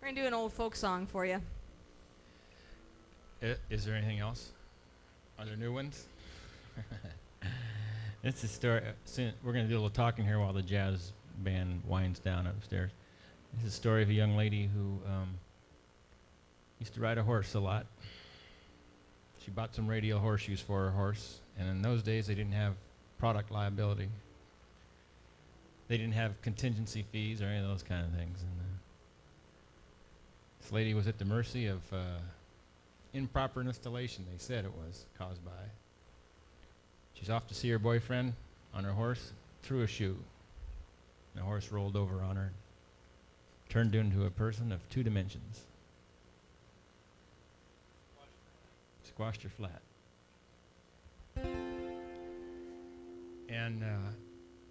We're going to do an old folk song for you. Is there anything else? Are there new ones? It's a story. We're going to do a little talking here while the jazz band winds down upstairs. It's a story of a young lady who used to ride a horse a lot. She bought some radial horseshoes for her horse, and in those days they didn't have product liability. They didn't have contingency fees or any of those kind of things. And this lady was at the mercy of improper installation, they said it was, caused by. She's off to see her boyfriend on her horse, threw a shoe. The horse rolled over on her, turned into a person of 2 dimensions. Squashed her flat. And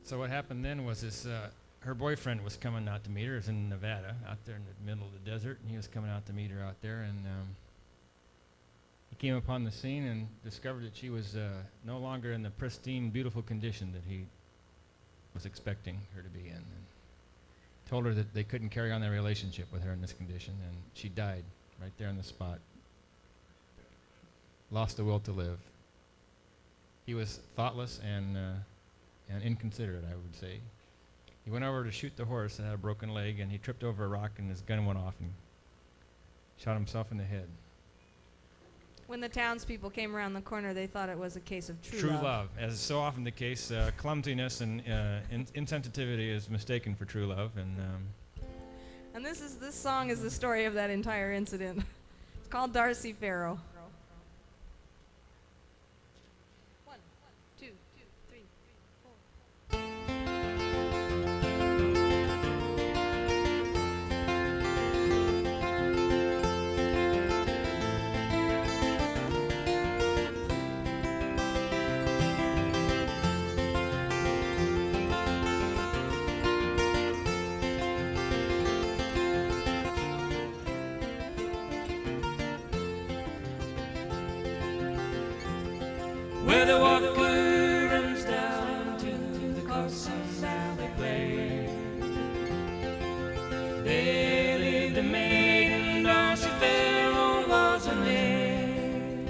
so what happened then was this, her boyfriend was coming out to meet her. It was in Nevada, out there in the middle of the desert, and he was coming out to meet her out there, and he came upon the scene and discovered that she was no longer in the pristine, beautiful condition that he was expecting her to be in. And told her that they couldn't carry on their relationship with her in this condition, and she died right there on the spot. Lost the will to live. He was thoughtless and inconsiderate, I would say. He went over to shoot the horse and had a broken leg, and he tripped over a rock and his gun went off and shot himself in the head. When the townspeople came around the corner, they thought it was a case of true love. True love. As is so often the case, clumsiness and insensitivity is mistaken for true love. And this song is the story of that entire incident. It's called Darcy Farrow. 1, 2, 3, 4. Where the water runs down to the Carson Valley Plain, there lived a maiden, Darcy Farrow was her name,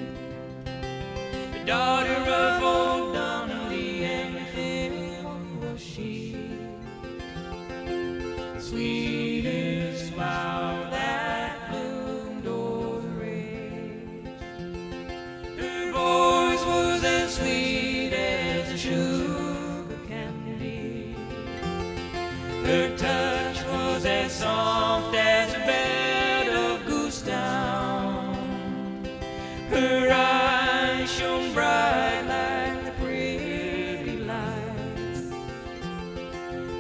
the daughter of old Donnelly, and a fair one was she, the sweetest flower that bloomed o'er the range. Her voice was as sweet as a sugar candy. Her touch was as soft as a bed of goose down. Her eyes shone bright like the pretty lights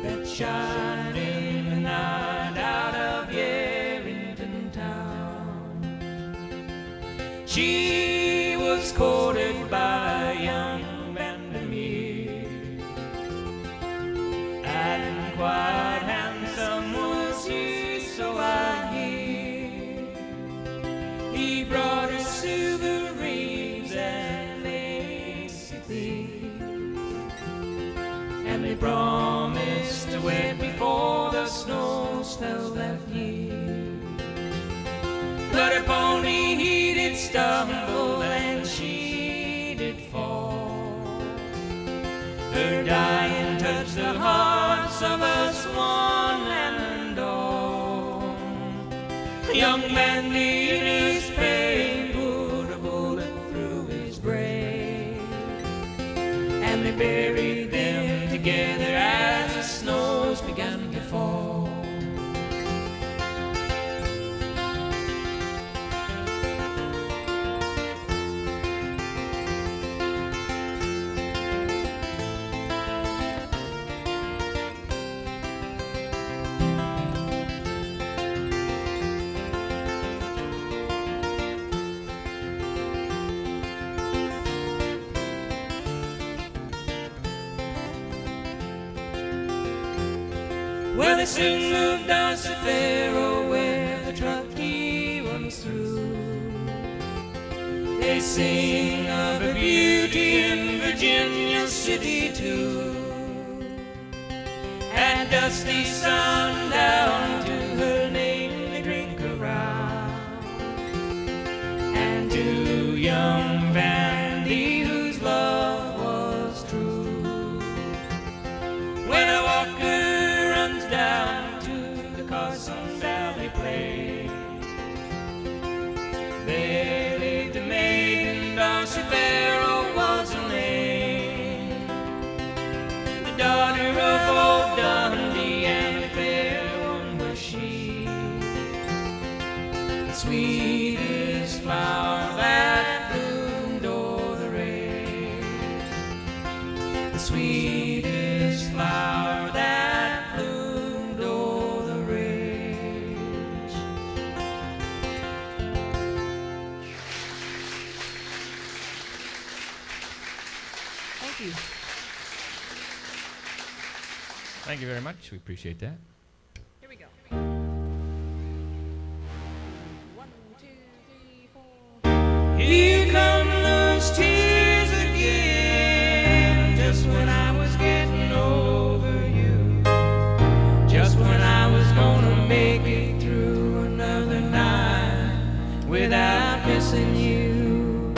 that shine in the night out of Yarrington town. She was courted by a young Vandermeer, and quite handsome was he, so I hear. He brought her silver rings and lacy things, and they promised to wed before the snows fell that year. But her pony he did stumble and she did fall. Her dying touched the hearts of us one and all. The young man in his pain put a bullet through his brain, and they buried them together as the snows began to fall. Well, they sing of Darcy Farrow where the truck he runs through. They sing of her beauty in Virginia City too. At dusty sundown to her name they drink Farrow was a name, the daughter of old Dundee, and a fair one was she. The sweetest flower that bloomed o'er the range, the sweetest flower that bloomed o'er the range. Thank you. Thank you very much. We appreciate that. Here we go. 1, 2, 3, 4. Here come those tears again, just when I was getting over you, just when I was gonna make it through another night without missing you,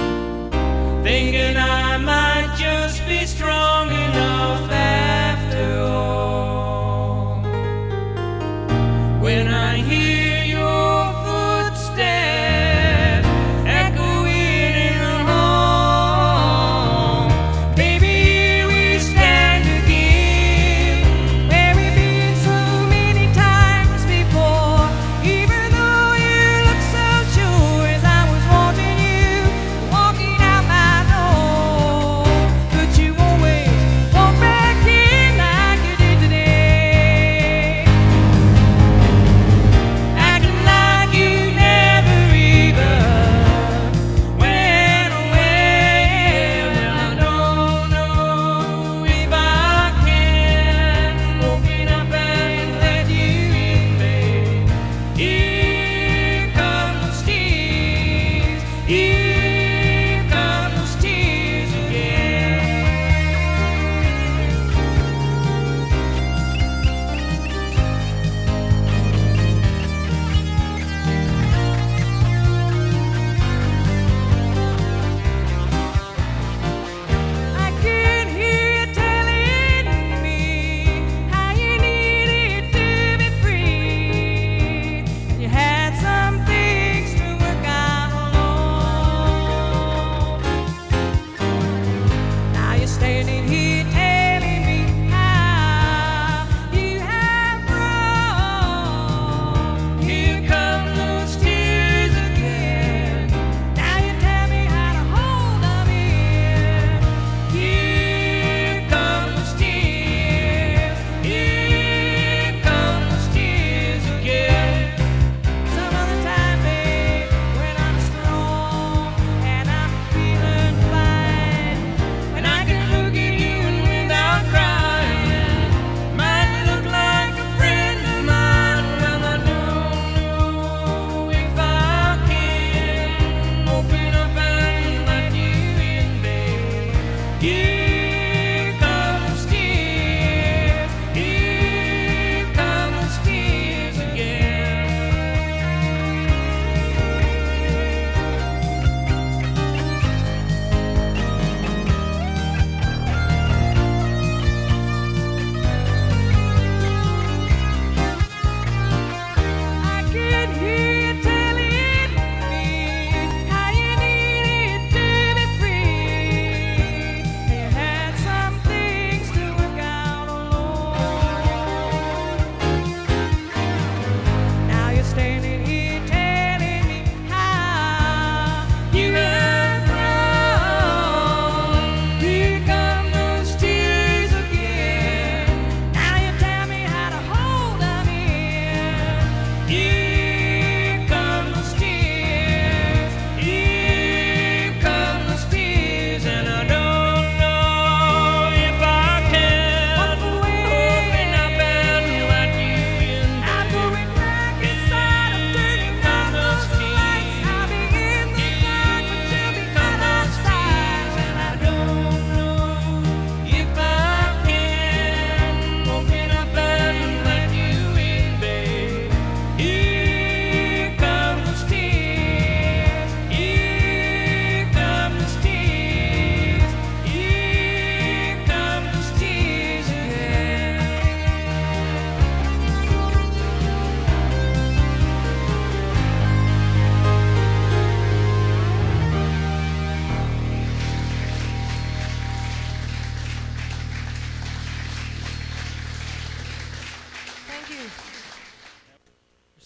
thinking I might just be strong enough after all.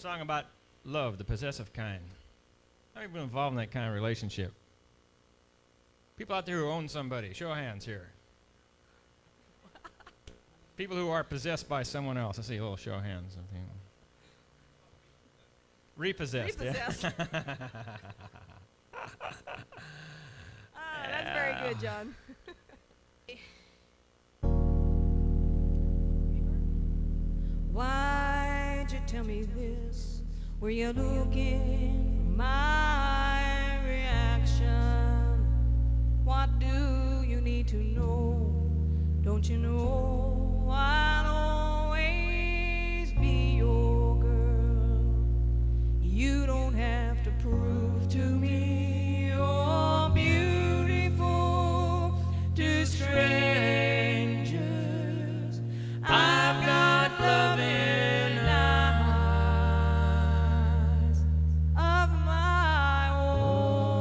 song about love, the possessive kind. How many people involved in that kind of relationship? People out there who own somebody, show of hands here. People who are possessed by someone else. I see a little show of hands. Repossessed. Repossessed. Yeah? That's very good, John. Why'd you tell me this? Were you looking for my reaction? What do you need to know? Don't you know I'll always be your girl? You don't have to prove to me you're beautiful to strangers. I've got love in eyes of my own.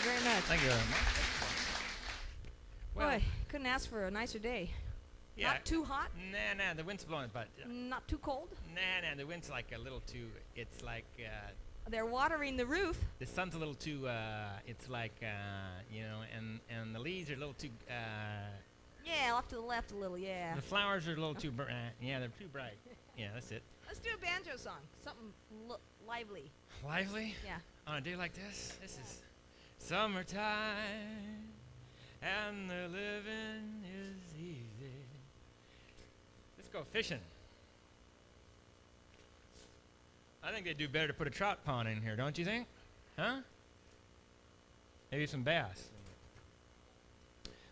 very much. Thank you very much. Well, Boy, couldn't ask for a nicer day. yeah. Not too hot, Nah, the wind's blowing, but not too cold. nah, the wind's like a little too. It's like They're watering the roof. the sun's a little too. It's like you know, and the leaves are a little too. Yeah, off to the left a little, yeah. The flowers are a little too. Yeah, they're too bright. Yeah, that's it. Let's do a banjo song. Something lively. Lively Yeah. on a day like this. This is summertime, and the living is easy. Let's go fishing. I think they'd do better to put a trout pond in here, don't you think? Huh? Maybe some bass.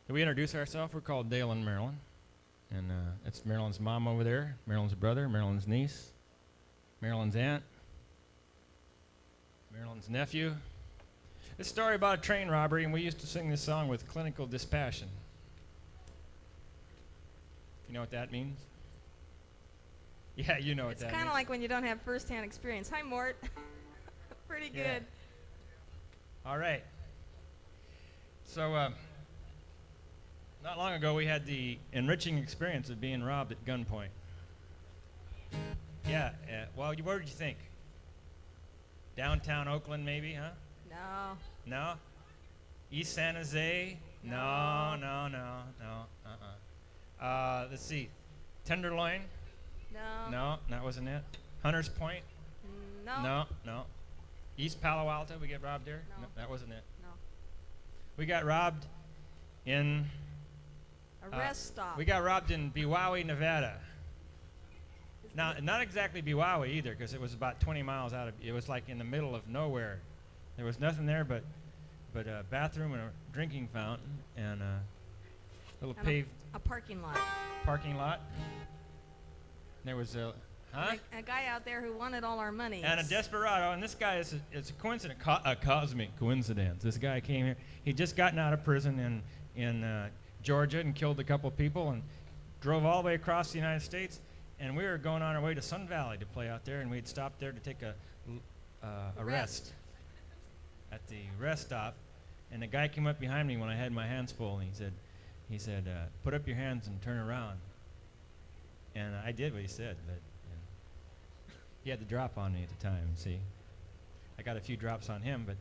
Did we introduce ourselves? We're called Dale and Marilyn. And it's Marilyn's mom over there, Marilyn's brother, Marilyn's niece, Marilyn's aunt, Marilyn's nephew. This story about a train robbery, and we used to sing this song with clinical dispassion. You know what that means? Yeah, you know what It's that kind means. of like when you don't have first-hand experience. Hi, Mort. Pretty Yeah. good. All right. So, not long ago, we had the enriching experience of being robbed at gunpoint. Yeah, well, where did you think? Downtown Oakland, maybe, huh? No. No? East San Jose? No. Let's see. Tenderloin? No. No, that wasn't it. Hunters Point? No. No. East Palo Alto, we get robbed there? No. That wasn't it. No. We got robbed in... A rest stop. We got robbed in Biwawi, Nevada. Now, not exactly Biwawi either, because it was about 20 miles out of... It was like in the middle of nowhere. There was nothing there but a bathroom and a drinking fountain and a little And paved a parking lot. parking lot. There was a... Huh? Like a guy out there who wanted all our money. And a desperado, and this guy is it's a coincidence, a cosmic coincidence. This guy came here. He'd just gotten out of prison in Georgia and killed a couple people and drove all the way across the United States. And we were going on our way to Sun Valley to play out there, and we'd stopped there to take a rest at the rest stop. And the guy came up behind me when I had my hands full, and he said, "Put up your hands and turn around." And I did what he said, but. He had the drop on me at the time, see. I got a few drops on him, but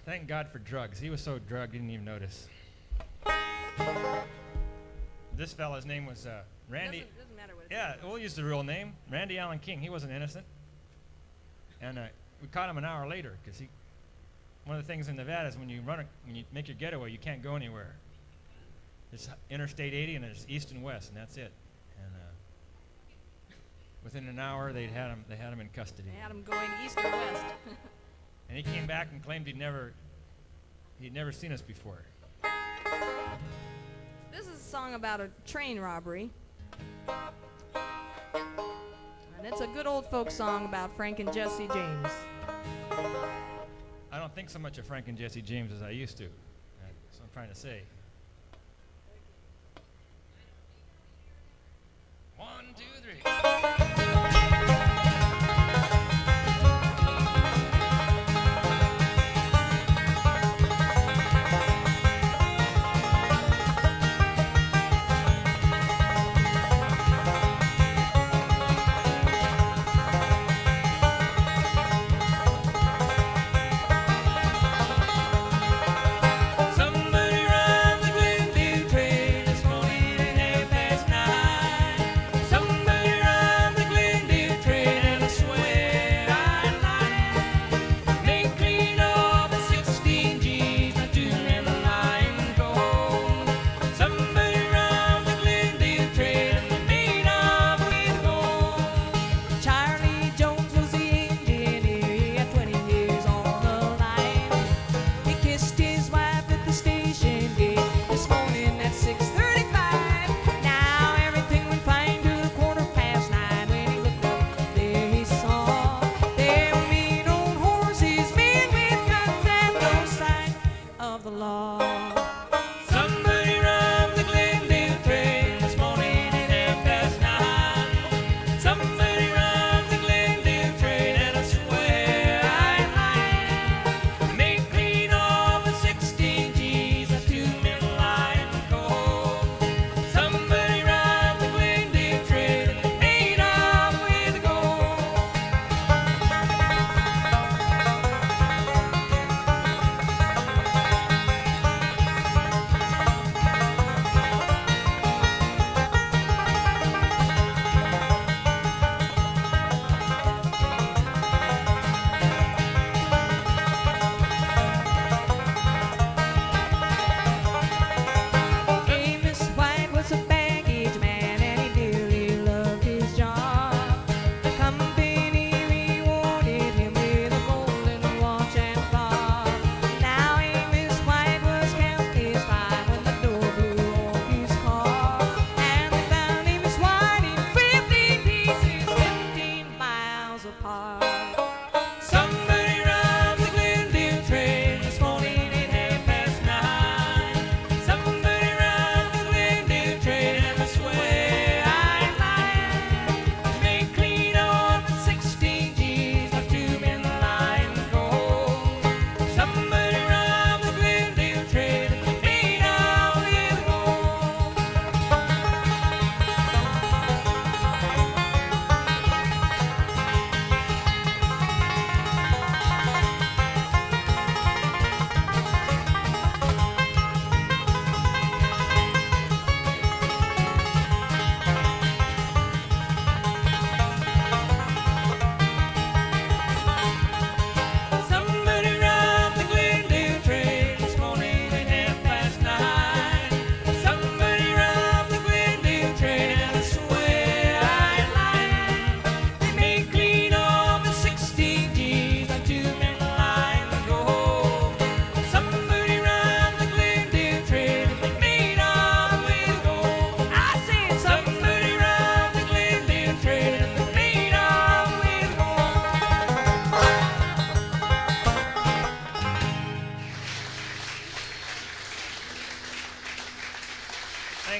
thank God for drugs. He was so drugged, he didn't even notice. This fella's name was Randy. Doesn't matter what it Yeah, we'll use the real name. Randy Allen King. He wasn't innocent. And we caught him an hour later, because one of the things in Nevada is when you make your getaway, you can't go anywhere. There's Interstate 80, and there's east and west, and that's it. Within an hour, they had him in custody. They had him going east or west. And he came back and claimed he'd never seen us before. This is a song about a train robbery. And it's a good old folk song about Frank and Jesse James. I don't think so much of Frank and Jesse James as I used to. That's what I'm trying to say. 1, 2, 3. Somebody run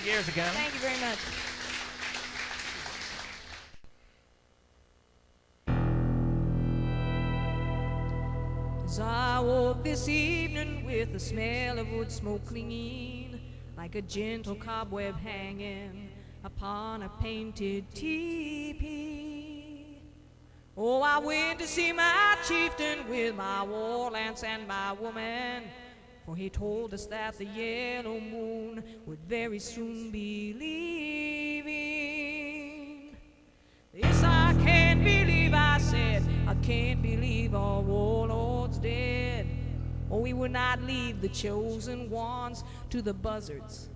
Thank you, Erika. Thank you very much. As I woke this evening with the smell of wood smoke clinging like a gentle cobweb hanging upon a painted teepee. Oh, I went to see my chieftain with my war lance and my woman, for he told us that the yellow moon would very soon be leaving. This I can't believe, I said, I can't believe our warlord's dead. Oh, we would not leave the chosen ones to the buzzards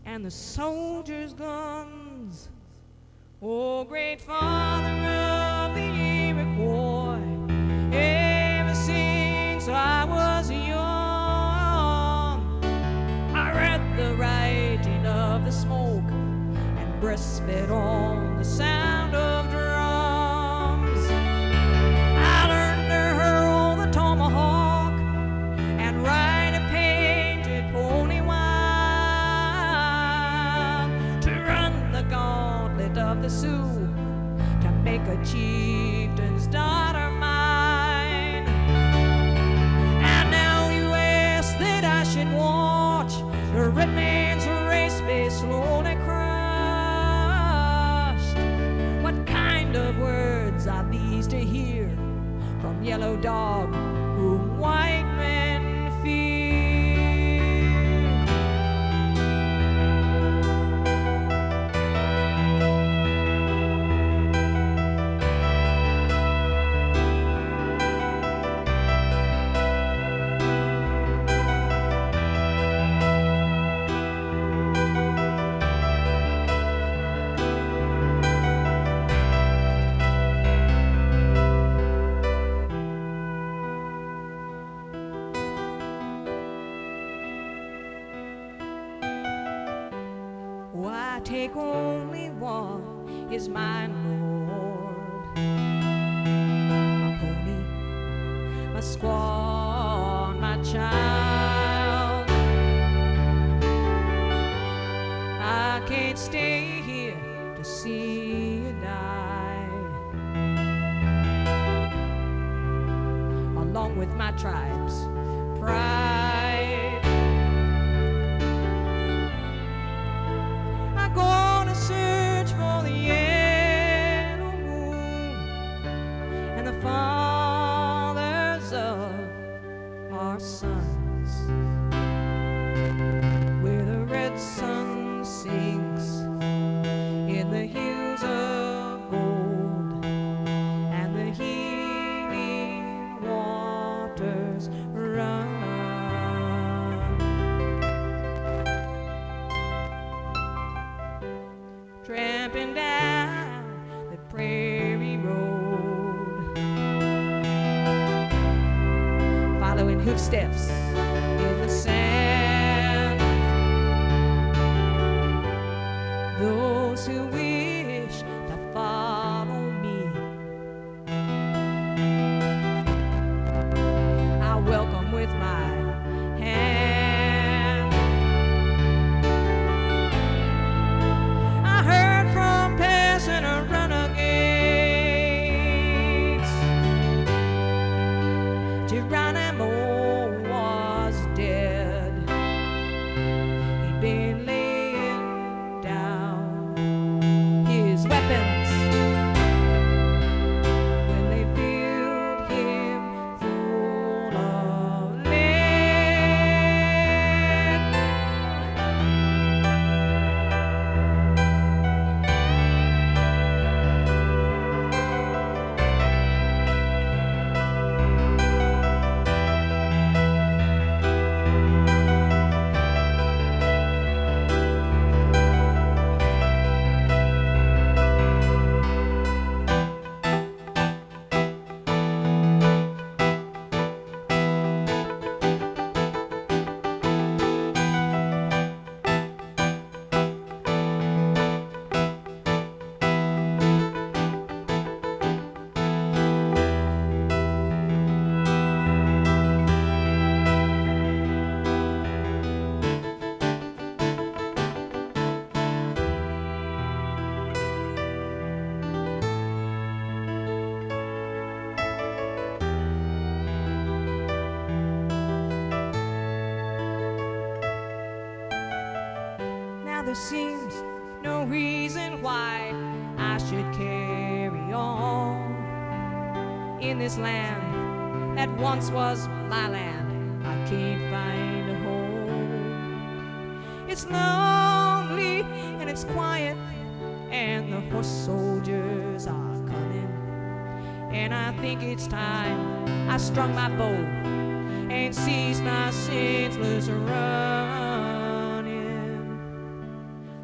and the soldiers' guns. Oh, great father of the Iroquois, ever since I was young, I read the writing of the smoke and breastfed on the sound of drums. I learned to hurl the tomahawk and ride a painted pony wild, to run the gauntlet of the Sioux, to make a chieftain's daughter mine. And now you ask that I should watch the red man's race be slowly crushed. What kind of words are these to hear from yellow dog whom white men fear? Oh, I take only one is mine, Lord. My pony, my squaw, my child. I can't stay here to see you die, along with my tribe's pride. I'm gonna search for the yellow moon and the fathers of our sons, where the red sun sinks in the hills of gold and the healing waters run. Tramping down the prairie road, following footsteps in the sand. Those who wish to follow me, I welcome with my hand. I heard from passing renegades, Geronimo was dead. there seems no reason why I should carry on. In this land that once was my land, I can't find a home. It's lonely and it's quiet, and the horse soldiers are coming. And I think it's time I strung my bow and ceased my senseless running.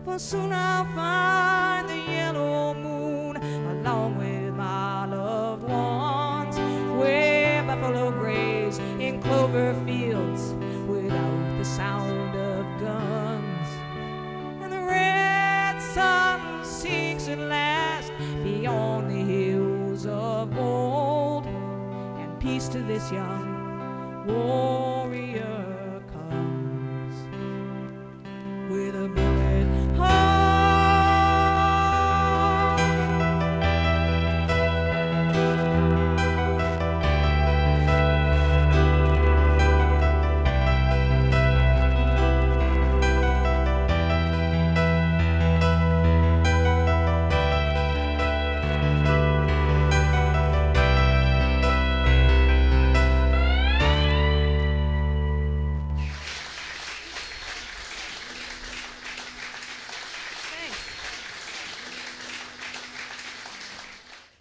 For soon I'll find the yellow moon along with my loved ones, where buffalo graze in clover fields without the sound of guns. And the red sun sinks at last beyond the hills of gold, and peace to this young warrior.